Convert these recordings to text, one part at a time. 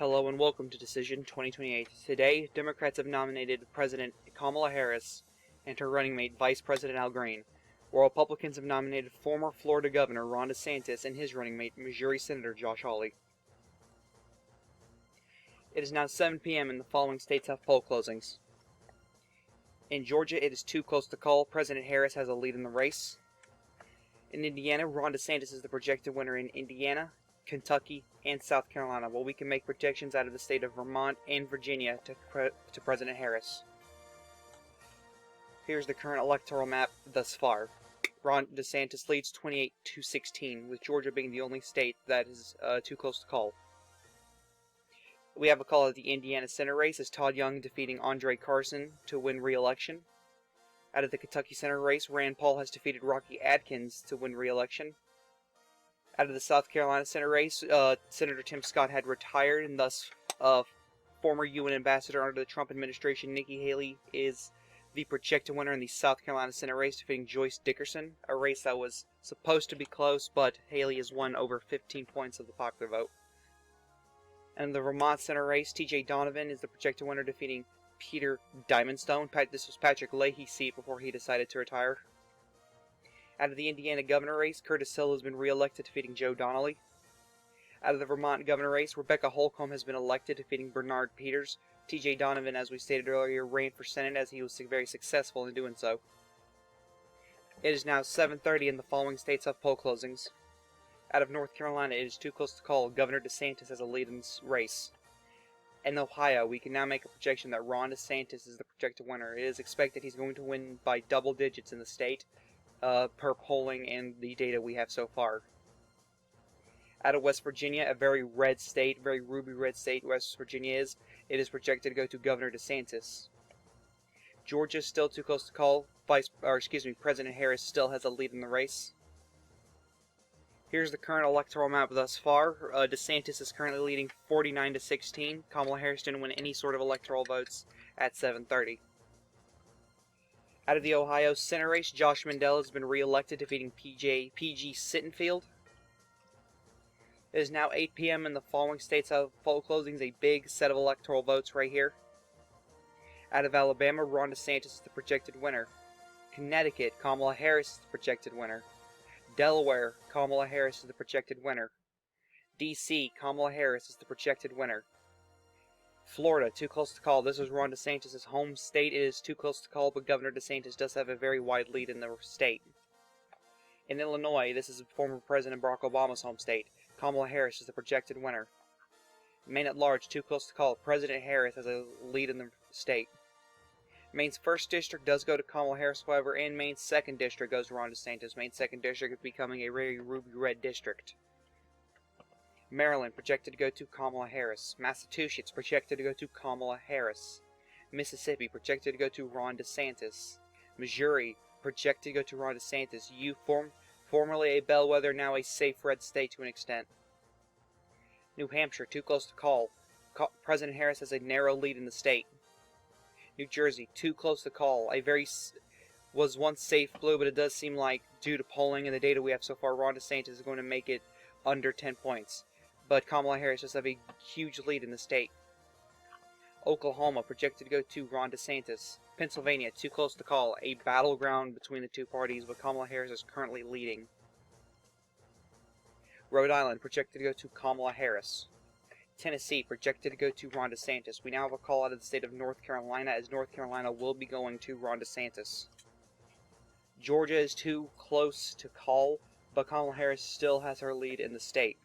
Hello and welcome to Decision 2028. Today, Democrats have nominated President Kamala Harris and her running mate Vice President Al Green, while Republicans have nominated former Florida Governor Ron DeSantis and his running mate Missouri Senator Josh Hawley. It is now 7 p.m. and the following states have poll closings. In Georgia, it is too close to call. President Harris has a lead in the race. In Indiana, Ron DeSantis is the projected winner in Indiana, Kentucky, and South Carolina, while we can make projections out of the state of Vermont and Virginia to President Harris. Here's the current electoral map thus far. Ron DeSantis leads 28-16, with Georgia being the only state that is too close to call. We have a call at the Indiana Senate race as Todd Young defeating Andre Carson to win re-election. Out of the Kentucky Senate race, Rand Paul has defeated Rocky Adkins to win re-election. Out of the South Carolina Senate race, Senator Tim Scott had retired, and thus former UN ambassador under the Trump administration, Nikki Haley, is the projected winner in the South Carolina Senate race, defeating Joyce Dickerson, a race that was supposed to be close, but Haley has won over 15 points of the popular vote. And in the Vermont Senate race, T.J. Donovan is the projected winner, defeating Peter Diamondstone. This was Patrick Leahy's seat before he decided to retire. Out of the Indiana Governor race, Curtis Hill has been re-elected, defeating Joe Donnelly. Out of the Vermont Governor race, Rebecca Holcomb has been elected, defeating Bernard Peters. T.J. Donovan, as we stated earlier, ran for Senate as he was very successful in doing so. It is now 7:30 and the following states have poll closings. Out of North Carolina, it is too close to call. Governor DeSantis has a lead in this race. In Ohio, we can now make a projection that Ron DeSantis is the projected winner. It is expected he's going to win by double digits in the state, per polling and the data we have so far. Out of West Virginia, a very red state, very ruby red state West Virginia is, it is projected to go to Governor DeSantis. Georgia is still too close to call. President Harris still has a lead in the race. Here's the current electoral map thus far. DeSantis is currently leading 49-16. Kamala Harris didn't win any sort of electoral votes at 7:30. Out of the Ohio Senate race, Josh Mandel has been re-elected, defeating P.G. Sittenfield. It is now 8 p.m. and the following states have poll closings, a big set of electoral votes right here. Out of Alabama, Ron DeSantis is the projected winner. Connecticut, Kamala Harris is the projected winner. Delaware, Kamala Harris is the projected winner. D.C., Kamala Harris is the projected winner. Florida, too close to call. This is Ron DeSantis' home state. It is too close to call, but Governor DeSantis does have a very wide lead in the state. In Illinois, this is former President Barack Obama's home state. Kamala Harris is the projected winner. Maine at large, too close to call. President Harris has a lead in the state. Maine's 1st district does go to Kamala Harris, however, and Maine's 2nd district goes to Ron DeSantis. Maine's 2nd district is becoming a very ruby red district. Maryland, projected to go to Kamala Harris. Massachusetts, projected to go to Kamala Harris. Mississippi, projected to go to Ron DeSantis. Missouri, projected to go to Ron DeSantis. Formerly a bellwether, now a safe red state to an extent. New Hampshire, too close to call. President Harris has a narrow lead in the state. New Jersey, too close to call. Was once safe blue, but it does seem like, due to polling and the data we have so far, Ron DeSantis is going to make it under 10 points. But Kamala Harris does have a huge lead in the state. Oklahoma, projected to go to Ron DeSantis. Pennsylvania, too close to call. A battleground between the two parties, but Kamala Harris is currently leading. Rhode Island, projected to go to Kamala Harris. Tennessee, projected to go to Ron DeSantis. We now have a call out of the state of North Carolina, as North Carolina will be going to Ron DeSantis. Georgia is too close to call, but Kamala Harris still has her lead in the state.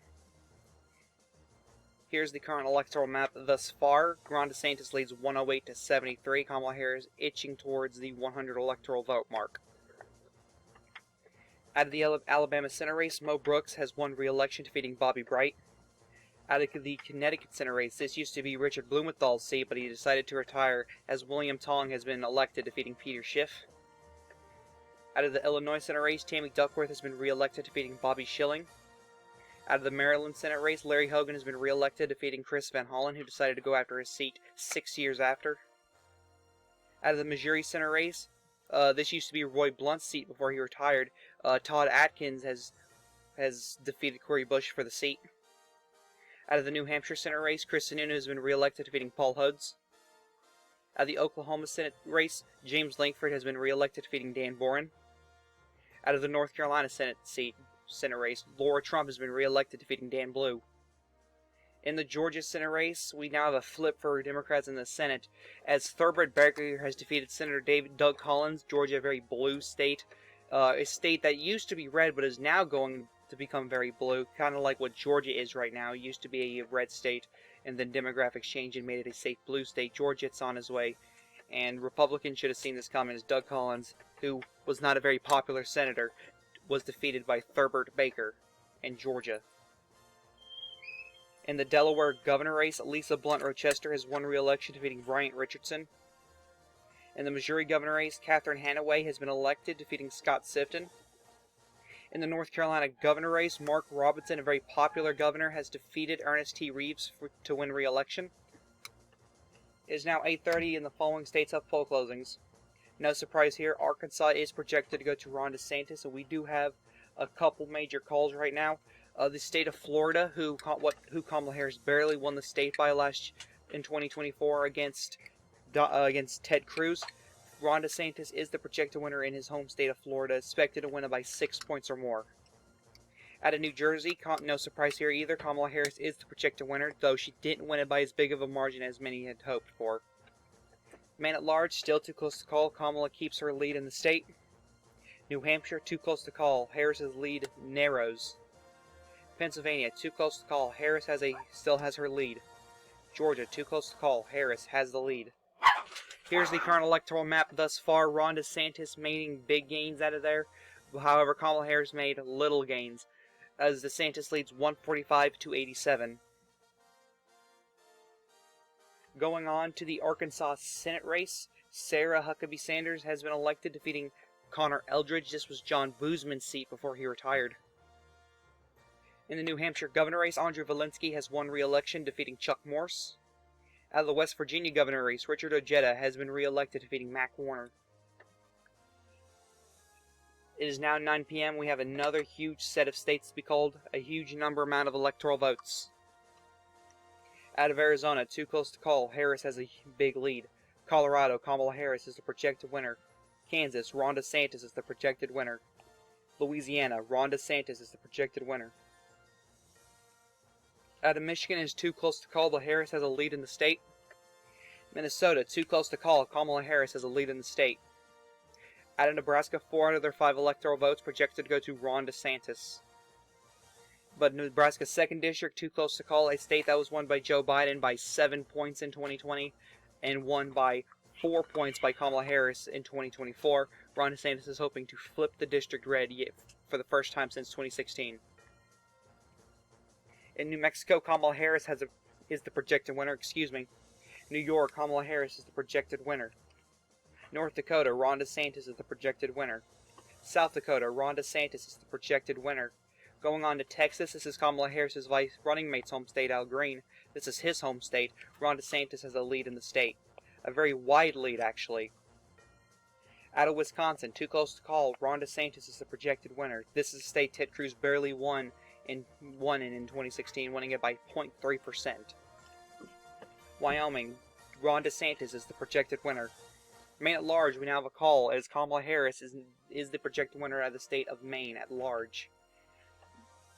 Here's the current electoral map thus far. Ron DeSantis leads 108-73. Kamala Harris itching towards the 100 electoral vote mark. Out of the Alabama Senate race, Mo Brooks has won re-election, defeating Bobby Bright. Out of the Connecticut Senate race, this used to be Richard Blumenthal's seat, but he decided to retire as William Tong has been elected, defeating Peter Schiff. Out of the Illinois Senate race, Tammy Duckworth has been re-elected, defeating Bobby Schilling. Out of the Maryland Senate race, Larry Hogan has been re-elected, defeating Chris Van Hollen, who decided to go after his seat 6 years after. Out of the Missouri Senate race, this used to be Roy Blunt's seat before he retired. Todd Atkins has defeated Cori Bush for the seat. Out of the New Hampshire Senate race, Chris Sununu has been re-elected, defeating Paul Hodes. Out of the Oklahoma Senate race, James Lankford has been re-elected, defeating Dan Boren. Out of the North Carolina Senate race, Laura Trump has been re-elected, defeating Dan Blue. In the Georgia Senate race, we now have a flip for Democrats in the Senate, as Thorbert Baker has defeated Senator Doug Collins. Georgia, a very blue state, a state that used to be red but is now going to become very blue, kind of like what Georgia is right now. It used to be a red state, and then demographics changed and made it a safe blue state. Georgia, it's on his way, and Republicans should have seen this coming, as Doug Collins, who was not a very popular senator, was defeated by Thorbert Baker in Georgia. In the Delaware Governor race, Lisa Blunt Rochester has won re-election, defeating Bryant Richardson. In the Missouri Governor race, Catherine Hanaway has been elected, defeating Scott Sifton. In the North Carolina Governor race, Mark Robinson, a very popular governor, has defeated Ernest T. Reeves to win re-election. It is now 8:30 and the following states have poll closings. No surprise here, Arkansas is projected to go to Ron DeSantis, and we do have a couple major calls right now. The state of Florida, who Kamala Harris barely won the state by in 2024 against Ted Cruz. Ron DeSantis is the projected winner in his home state of Florida, expected to win it by 6 points or more. Out of New Jersey, no surprise here either, Kamala Harris is the projected winner, though she didn't win it by as big of a margin as many had hoped for. Man at large, still too close to call. Kamala keeps her lead in the state. New Hampshire, too close to call. Harris's lead narrows. Pennsylvania, too close to call. Harris still has her lead. Georgia, too close to call. Harris has the lead. Here's the current electoral map thus far. Ron DeSantis making big gains out of there. However, Kamala Harris made little gains, as DeSantis leads 145 to 87. Going on to the Arkansas Senate race, Sarah Huckabee Sanders has been elected, defeating Connor Eldridge. This was John Boozman's seat before he retired. In the New Hampshire Governor race, Andrew Valinsky has won re-election, defeating Chuck Morse. Out of the West Virginia Governor race, Richard Ojeda has been re-elected, defeating Mac Warner. It is now 9 p.m. We have another huge set of states to be called, a huge amount of electoral votes. Out of Arizona, too close to call, Harris has a big lead. Colorado, Kamala Harris is the projected winner. Kansas, Ron DeSantis is the projected winner. Louisiana, Ron DeSantis is the projected winner. Out of Michigan, is too close to call, but Harris has a lead in the state. Minnesota, too close to call, Kamala Harris has a lead in the state. Out of Nebraska, 4 out of their 5 electoral votes projected to go to Ron DeSantis. But Nebraska's 2nd district, too close to call, a state that was won by Joe Biden by 7 points in 2020 and won by 4 points by Kamala Harris in 2024. Ron DeSantis is hoping to flip the district red for the first time since 2016. In New Mexico, Kamala Harris is the projected winner. New York, Kamala Harris is the projected winner. North Dakota, Ron DeSantis is the projected winner. South Dakota, Ron DeSantis is the projected winner. Going on to Texas, this is Kamala Harris's vice running mate's home state, Al Green. This is his home state. Ron DeSantis has a lead in the state. A very wide lead, actually. Out of Wisconsin, too close to call, Ron DeSantis is the projected winner. This is a state Ted Cruz barely won in 2016, winning it by 0.3%. Wyoming, Ron DeSantis is the projected winner. Maine at large, we now have a call, as Kamala Harris is the projected winner of the state of Maine at large.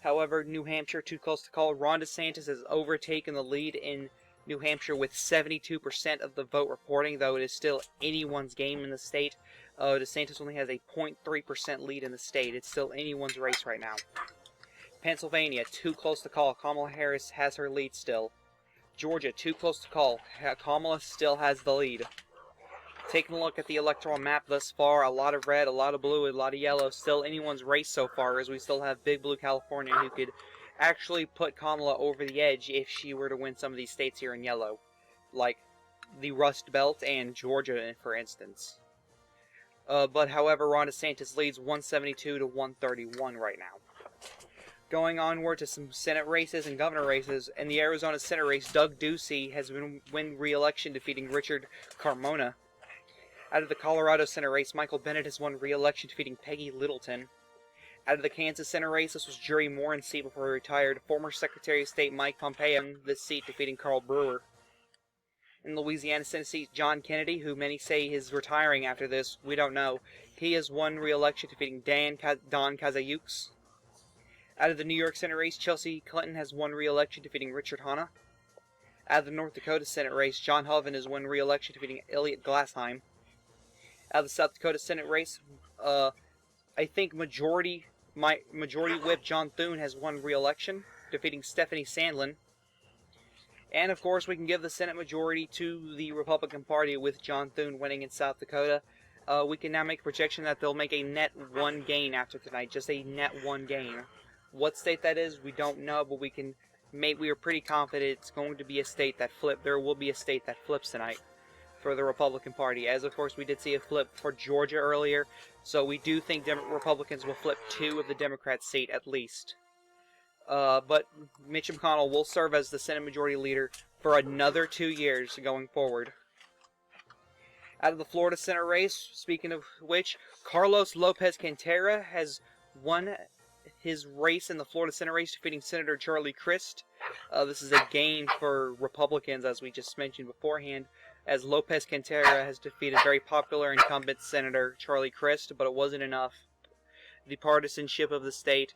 However, New Hampshire, too close to call. Ron DeSantis has overtaken the lead in New Hampshire with 72% of the vote reporting, though it is still anyone's game in the state. DeSantis only has a 0.3% lead in the state. It's still anyone's race right now. Pennsylvania, too close to call. Kamala Harris has her lead still. Georgia, too close to call. Kamala still has the lead. Taking a look at the electoral map thus far, a lot of red, a lot of blue, a lot of yellow. Still anyone's race so far, as we still have Big Blue California, who could actually put Kamala over the edge if she were to win some of these states here in yellow, like the Rust Belt and Georgia, for instance. But however, Ron DeSantis leads 172 to 131 right now. Going onward to some Senate races and governor races, in the Arizona Senate race, Doug Ducey has won re-election, defeating Richard Carmona. Out of the Colorado Senate race, Michael Bennet has won re-election, defeating Peggy Littleton. Out of the Kansas Senate race, this was Jerry Moore in seat before he retired. Former Secretary of State Mike Pompeo in this seat, defeating Carl Brewer. In the Louisiana Senate seat, John Kennedy, who many say is retiring after this, we don't know. He has won re-election, defeating Don Kazayukes. Out of the New York Senate race, Chelsea Clinton has won re-election, defeating Richard Hanna. Out of the North Dakota Senate race, John Hoeven has won re-election, defeating Elliot Glassheim. Out of the South Dakota Senate race, I think Majority Whip John Thune has won re-election, defeating Stephanie Sandlin. And of course, we can give the Senate majority to the Republican Party with John Thune winning in South Dakota. We can now make a projection that they'll make a net 1 gain after tonight, just a net 1 gain. What state that is, we don't know, but we are pretty confident it's going to be a state that flips. There will be a state that flips tonight for the Republican Party, as of course we did see a flip for Georgia earlier, so we do think Republicans will flip 2 of the Democrat seat at least. But Mitch McConnell will serve as the Senate Majority Leader for another 2 years going forward. Out of the Florida Senate race, speaking of which, Carlos Lopez Cantera has won his race in the Florida Senate race, defeating Senator Charlie Crist. This is a gain for Republicans, as we just mentioned beforehand, as Lopez Cantera has defeated very popular incumbent Senator Charlie Crist, but it wasn't enough. The partisanship of the state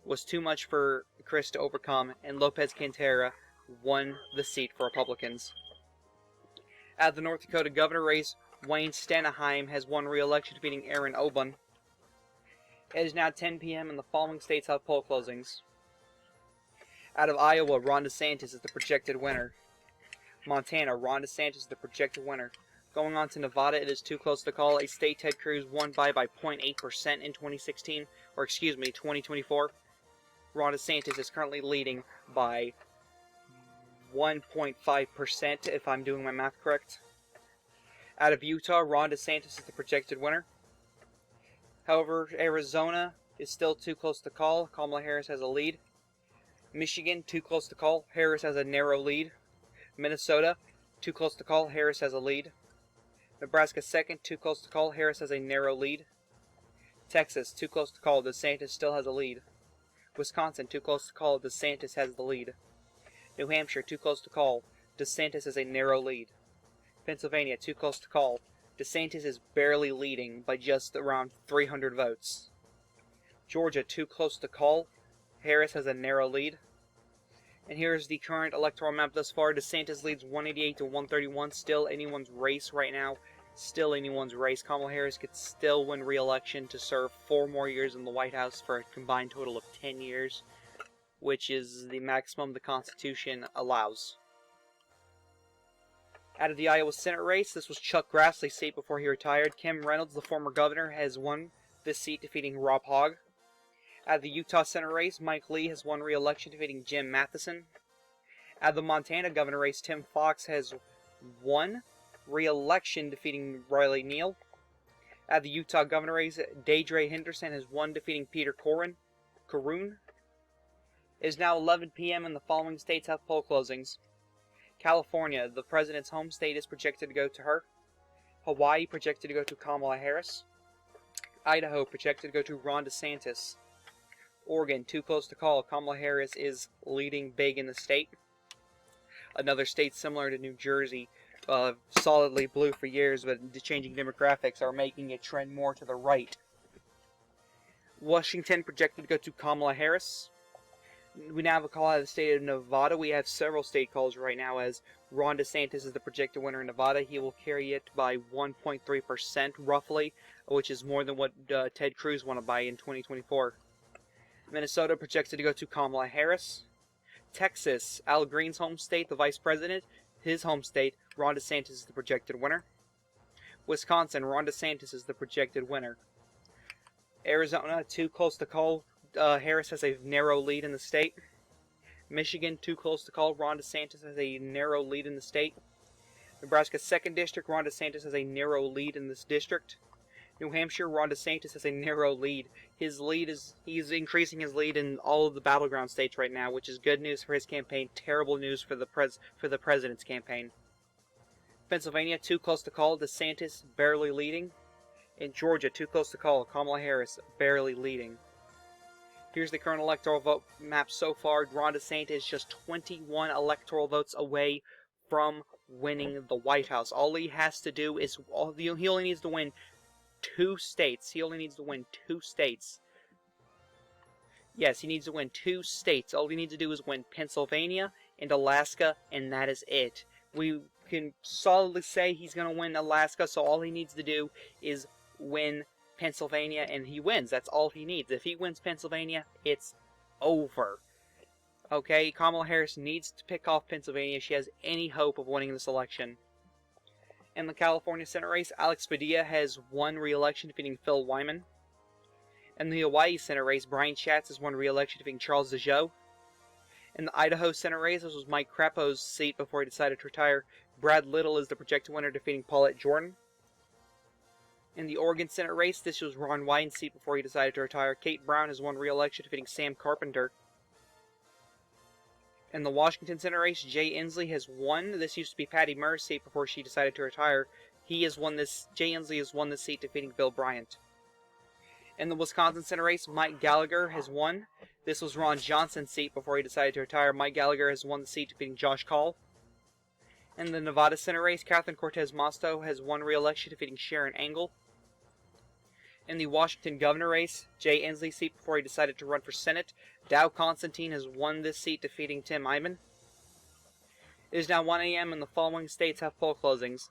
was too much for Crist to overcome, and Lopez Cantera won the seat for Republicans. Out of the North Dakota Governor race, Wayne Stanaheim has won re-election, defeating Aaron Oban. It is now 10 p.m. and the following states have poll closings. Out of Iowa, Ron DeSantis is the projected winner. Montana, Ron DeSantis is the projected winner. Going on to Nevada, it is too close to call. A state Ted Cruz won by 0.8% in 2024. Ron DeSantis is currently leading by 1.5%, if I'm doing my math correct. Out of Utah, Ron DeSantis is the projected winner. However, Arizona is still too close to call. Kamala Harris has a lead. Michigan, too close to call. Harris has a narrow lead. Minnesota, too close to call. Harris has a lead. Nebraska, second, too close to call. Harris has a narrow lead. Texas, too close to call. DeSantis still has a lead. Wisconsin, too close to call. DeSantis has the lead. New Hampshire, too close to call. DeSantis has a narrow lead. Pennsylvania, too close to call. DeSantis is barely leading by just around 300 votes. Georgia, too close to call. Harris has a narrow lead. And here's the current electoral map thus far. DeSantis leads 188 to 131. Still anyone's race right now. Still anyone's race. Kamala Harris could still win re-election to serve 4 more years in the White House for a combined total of 10 years, which is the maximum the Constitution allows. Out of the Iowa Senate race, this was Chuck Grassley's seat before he retired. Kim Reynolds, the former governor, has won this seat, defeating Rob Hogg. Out of the Utah Senate race, Mike Lee has won re-election, defeating Jim Matheson. Out of the Montana governor race, Tim Fox has won re-election, defeating Riley Neal. Out of the Utah governor race, Deidre Henderson has won, defeating Peter Caroon. It is now 11 p.m. and the following states have poll closings. California, the president's home state, is projected to go to her. Hawaii, projected to go to Kamala Harris. Idaho, projected to go to Ron DeSantis. Oregon, too close to call. Kamala Harris is leading big in the state. Another state similar to New Jersey, solidly blue for years, but the changing demographics are making it trend more to the right. Washington, projected to go to Kamala Harris. We now have a call out of the state of Nevada. We have several state calls right now, as Ron DeSantis is the projected winner in Nevada. He will carry it by 1.3% roughly, which is more than what Ted Cruz won by in 2024. Minnesota, projected to go to Kamala Harris. Texas, Al Green's home state, the vice president, his home state, Ron DeSantis is the projected winner. Wisconsin, Ron DeSantis is the projected winner. Arizona, too close to call. Harris has a narrow lead in the state. Michigan, too close to call. Ron DeSantis has a narrow lead in the state. Nebraska 2nd District, Ron DeSantis has a narrow lead in this district. New Hampshire, Ron DeSantis has a narrow lead. He's increasing his lead in all of the battleground states right now, which is good news for his campaign, terrible news for the president's campaign. Pennsylvania, too close to call. DeSantis barely leading. In Georgia, too close to call. Kamala Harris barely leading. Here's the current electoral vote map so far. Ron DeSantis is just 21 electoral votes away from winning the White House. All he has to do is, he only needs to win 2 states. He only needs to win 2 states. Yes, he needs to win 2 states. All he needs to do is win Pennsylvania and Alaska, and that is it. We can solidly say he's going to win Alaska, so all he needs to do is win Pennsylvania, and he wins. That's all he needs. If he wins Pennsylvania, it's over. Okay, Kamala Harris needs to pick off Pennsylvania if she has any hope of winning this election. In the California Senate race, Alex Padilla has won re-election, defeating Phil Wyman. In the Hawaii Senate race, Brian Schatz has won re-election, defeating Charles DeJoe. In the Idaho Senate race, this was Mike Crapo's seat before he decided to retire. Brad Little is the projected winner, defeating Paulette Jordan. In the Oregon Senate race, this was Ron Wyden's seat before he decided to retire. Kate Brown has won re-election, defeating Sam Carpenter. In the Washington Senate race, Jay Inslee has won. This used to be Patty Murray's seat before she decided to retire. Jay Inslee has won this seat, defeating Bill Bryant. In the Wisconsin Senate race, Mike Gallagher has won. This was Ron Johnson's seat before he decided to retire. Mike Gallagher has won the seat, defeating Josh Call. In the Nevada Senate race, Catherine Cortez Masto has won re-election, defeating Sharon Angle. In the Washington Governor race, Jay Inslee's seat before he decided to run for Senate, Dow Constantine has won this seat, defeating Tim Eyman. It is now 1 a.m. and the following states have poll closings.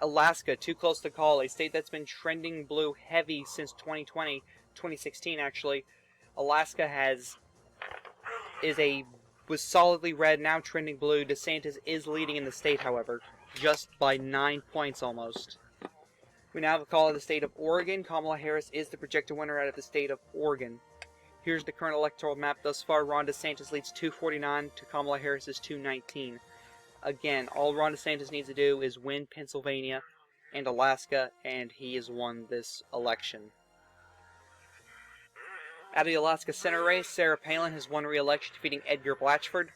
Alaska, too close to call, a state that's been trending blue heavy since 2016 actually. Alaska was solidly red, now trending blue. DeSantis is leading in the state, however, just by 9 points almost. We now have a call of the state of Oregon. Kamala Harris is the projected winner out of the state of Oregon. Here's the current electoral map thus far. Ron DeSantis leads 249 to Kamala Harris's 219. Again, all Ron DeSantis needs to do is win Pennsylvania and Alaska, and he has won this election. Out of the Alaska Senate race, Sarah Palin has won re-election, defeating Edgar Blatchford.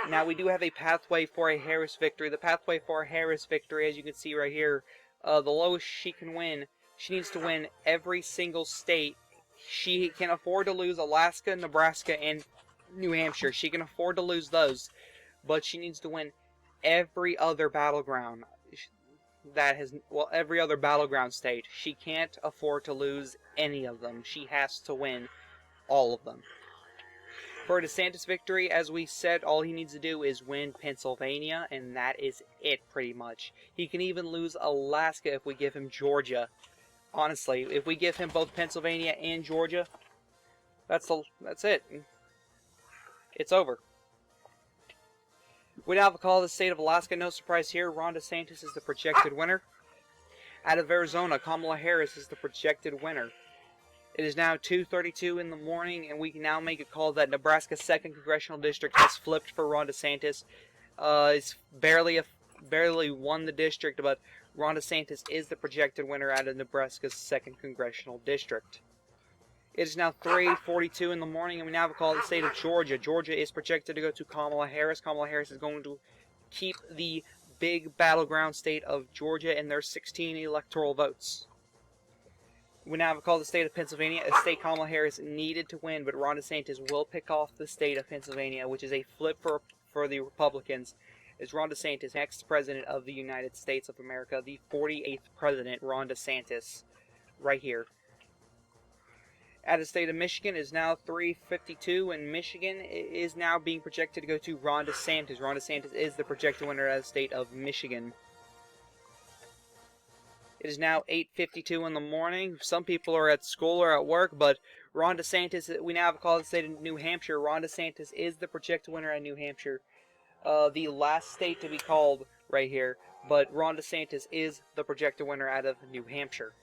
Now, we do have a pathway for a Harris victory. The pathway for a Harris victory, as you can see right here, the lowest she can win, she needs to win every single state. She can afford to lose Alaska, Nebraska, and New Hampshire. She can afford to lose those, but she needs to win every other battleground every other battleground state. She can't afford to lose any of them. She has to win all of them. For a DeSantis victory, as we said, all he needs to do is win Pennsylvania, and that is it, pretty much. He can even lose Alaska if we give him Georgia. Honestly, if we give him both Pennsylvania and Georgia, that's it. It's over. We now have a call to the state of Alaska. No surprise here. Ron DeSantis is the projected winner. Out of Arizona, Kamala Harris is the projected winner. It is now 2:32 in the morning, and we can now make a call that Nebraska's 2nd Congressional District has flipped for Ron DeSantis. It's barely won the district, but Ron DeSantis is the projected winner out of Nebraska's 2nd Congressional District. It is now 3:42 in the morning, and we now have a call to the state of Georgia. Georgia is projected to go to Kamala Harris. Kamala Harris is going to keep the big battleground state of Georgia and their 16 electoral votes. We now have a call to the state of Pennsylvania, a state Kamala Harris needed to win, but Ron DeSantis will pick off the state of Pennsylvania, which is a flip for the Republicans, as Ron DeSantis, next president of the United States of America, the 48th president, Ron DeSantis, right here. Out of the state of Michigan is now 3:52, and Michigan is now being projected to go to Ron DeSantis. Ron DeSantis is the projected winner out of the state of Michigan. It is now 8:52 in the morning. Some people are at school or at work, but Ron DeSantis, we now have a call to the state of New Hampshire. Ron DeSantis is the projected winner at New Hampshire. The last state to be called right here, but Ron DeSantis is the projected winner out of New Hampshire.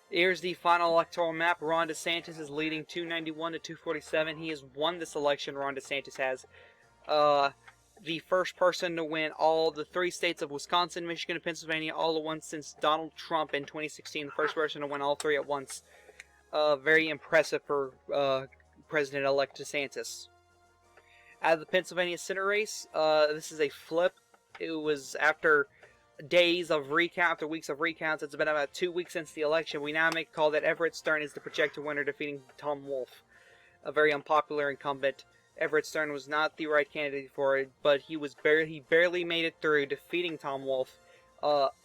Here's the final electoral map. Ron DeSantis is leading 291 to 247. He has won this election, Ron DeSantis has. The first person to win all the 3 states of Wisconsin, Michigan, and Pennsylvania all at once since Donald Trump in 2016. The first person to win all 3 at once. Very impressive for President-elect DeSantis. Out of the Pennsylvania Senate race, this is a flip. It was after days of recount after weeks of recounts. It's been about 2 weeks since the election. We now make a call that Everett Stern is the projected winner, defeating Tom Wolf, a very unpopular incumbent. Everett Stern was not the right candidate for it, but he barely made it through, defeating Tom Wolf,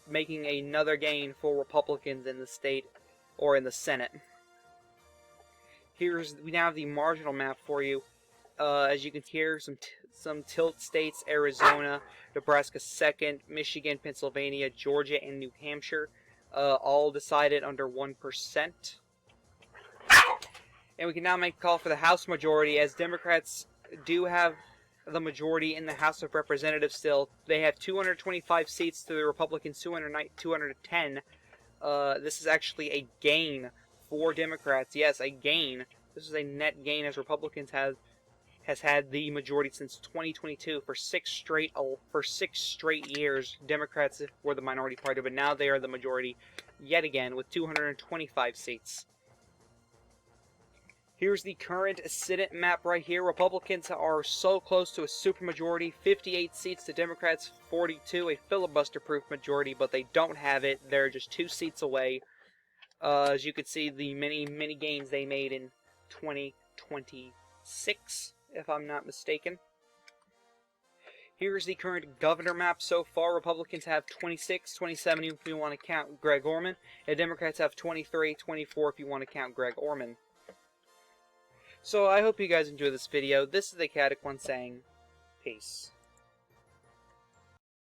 making another gain for Republicans in the state, or in the Senate. We now have the marginal map for you. As you can hear, some tilt states: Arizona, Nebraska 2nd, Michigan, Pennsylvania, Georgia, and New Hampshire, all decided under 1%. And we can now make a call for the House majority, as Democrats do have the majority in the House of Representatives still. They have 225 seats to the Republicans' 210. This is actually a gain for Democrats. Yes, a gain. This is a net gain, as Republicans has had the majority since 2022 for six straight years. Democrats were the minority party, but now they are the majority yet again with 225 seats. Here's the current Senate map right here. Republicans are so close to a supermajority, 58 seats to Democrats 42, a filibuster-proof majority, but they don't have it. They're just 2 seats away. As you can see, the many gains they made in 2026, if I'm not mistaken. Here's the current governor map so far. Republicans have 26, 27 if you want to count Greg Orman, and Democrats have 23, 24 if you want to count Greg Orman. So I hope you guys enjoy this video. This is the Chaotic One saying, peace.